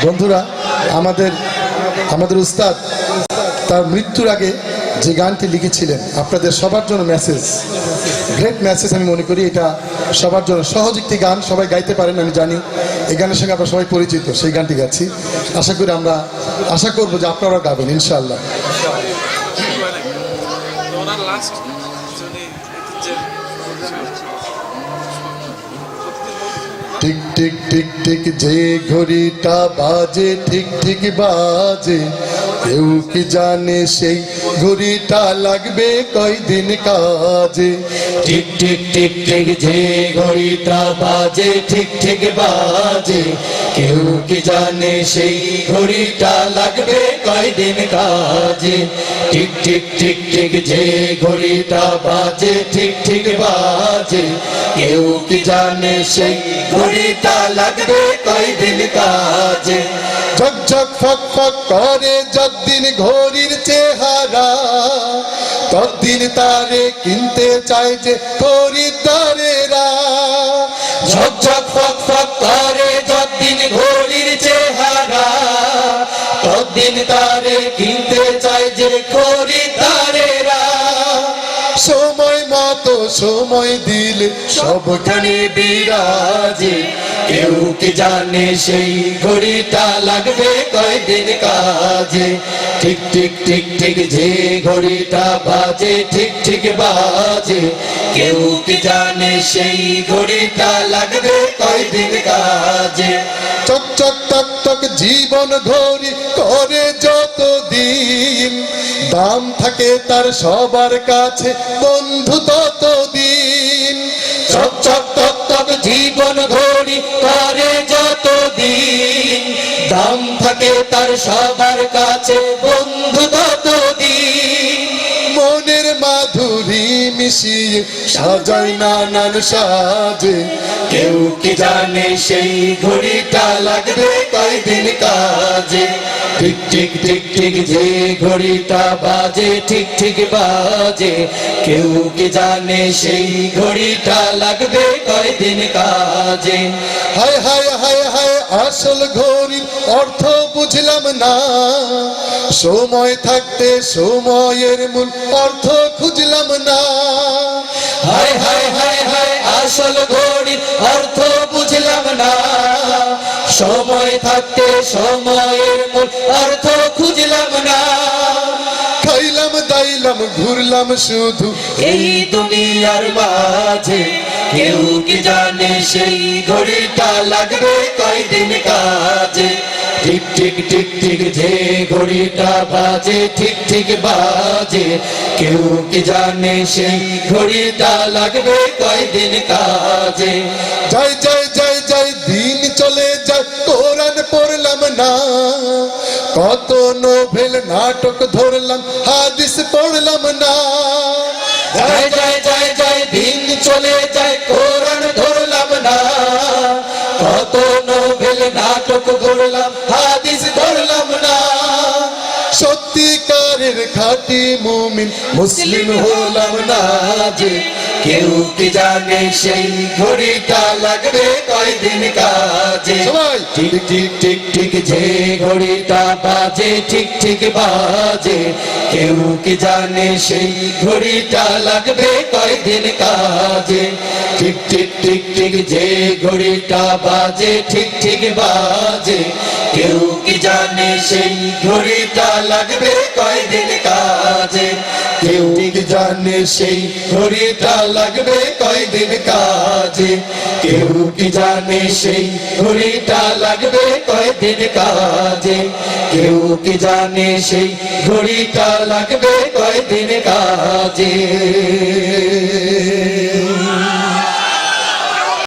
বন্ধুরা, আমাদের আমাদের উস্তাদ তার মৃত্যুর আগে যে গানটি লিখেছিলেন আপনাদের সবার জন্য মেসেজ, গ্রেট মেসেজ আমি মনে করি। এটা সবার জন্য সহজ একটি গান, সবাই গাইতে পারেন আমি জানি। এই গানের সঙ্গে আপনারা সবাই পরিচিত, সেই গানটি গাচ্ছি। আশা করি আমরা আশা করবো যে আপনারাও গাবেন ইনশাআল্লাহ। টিক টিক টিক টিক যে ঘড়িটা বাজে ঠিক ঠিক বাজে, কেউ কি জানে সেই ঘড়িটা লাগবে কয়দিন কাজে। টিক টিক টিক টিক যে ঘড়িটা বাজে ঠিক ঠিক বাজে, কেউ কি জানে সেই ঘড়িটা লাগবে কয়দিন কাজে। টিক টিক টিক টিক যে ঘড়িটা বাজে ঠিক ঠিক বাজে, কেউ কি জানে সেই ঘড়িটা লাগবে কয়দিন কাজে। ঝক ঝক ফক ফক করে যতদিন ঘড়ির চেহারা, ততদিন তারে কিনতে চায় যে খরিদ্দারেরা। ঝক ঝক ফক ফক করে যতদিন ঘড়ির চেহারা, ততদিন তারে কিনতে চায় যে খরিদ্দারেরা। সময় মতো সময় দিলে সবখানে বিরাজে, কেউ কি জানে সেই ঘড়িটা লাগবে কয়দিন কাজে। ঠিক ঠিক ঠিক ঠিক যে ঘড়িটা বাজে ঠিক ঠিক বাজে, কেউ কি জানে সেই ঘড়িটা লাগবে কয়দিন কাজে। চক চক টক টক জীবন ঘড়ি করে যতদিন, দাম থাকে তার সবার কাছে বন্ধু ততদিন। চক চক টক টক জীবন ঘড়ি করে যতদিন, দাম থাকে তার সবার কাছে বন্ধু ততদিন। মনের মাধুরী মিশিয়ে সাজায় নানান সাজে, কেউ কি জানে সেই ঘড়িটা লাগবে কয়দিন কাজে। ঠিক ঠিক ঠিক ঠিক যে ঘড়িটা বাজে ঠিক ঠিক বাজে, কেউ কি জানে সেই ঘড়িটা লাগবে কয়দিন কাজে। হায় হায় হায় হায় আসল ঘড়ির অর্থ বুঝলাম না, সময় থাকতে সময়ের মূল অর্থ খুঁজলাম না। হায় হায় হায় হায় আসল ঘড়ির অর্থ বুঝলাম না, সময় থাকতে সময়ের মূল অর্থ খুঁজলাম না। খাইলাম দাইলাম ঘুরলাম শুধু এই দুনিয়ার মাঝে, কেউ কি জানে সেই ঘড়িটা লাগবে কয়দিন কাজে। ঠিক ঠিক ঠিক ঠিক যে ঘড়িটা বাজে ঠিক ঠিক বাজে, কেউ কি জানে সেই ঘড়িটা লাগবে কয়দিন কাজে। যাই যাই যাই যাই দিন চলে যায় কোরআন পড়লাম না, কত নোভেল নাটক ধরলাম হাদিস পড়লাম না। যায় যায় যায় যায় দিন চলে যায় কোরআন ধরলাম না, কত নোবেল নাটক ধরলাম হাদিস ধরলাম না। সত্যিকারের খাঁটি মুমিন মুসলিম হলাম না যে, কেউ কি জানে সেই ঘড়িটা লাগবে কয়দিন কাজে। সবাই ঠিক ঠিক ঠিক ঠিক যে ঘড়িটা বাজে ঠিক ঠিক বাজে, কেউ কি জানে সেই ঘড়িটা লাগবে কয়দিন কাজে। ঠিক ঠিক ঠিক ঠিক যে ঘড়িটা বাজে ঠিক ঠিক বাজে, কেউ কি জানে সেই ঘড়িটা লাগবে কয়দিন কাজে। কেউ কি জানে সেই ঘড়িটা লাগবে কয়দিন কাজে। কেউ কি জানে সেই ঘড়িটা লাগবে কয়দিন কাজে। কেউ কি জানে সেই ঘড়িটা লাগবে কয়দিন কাজে।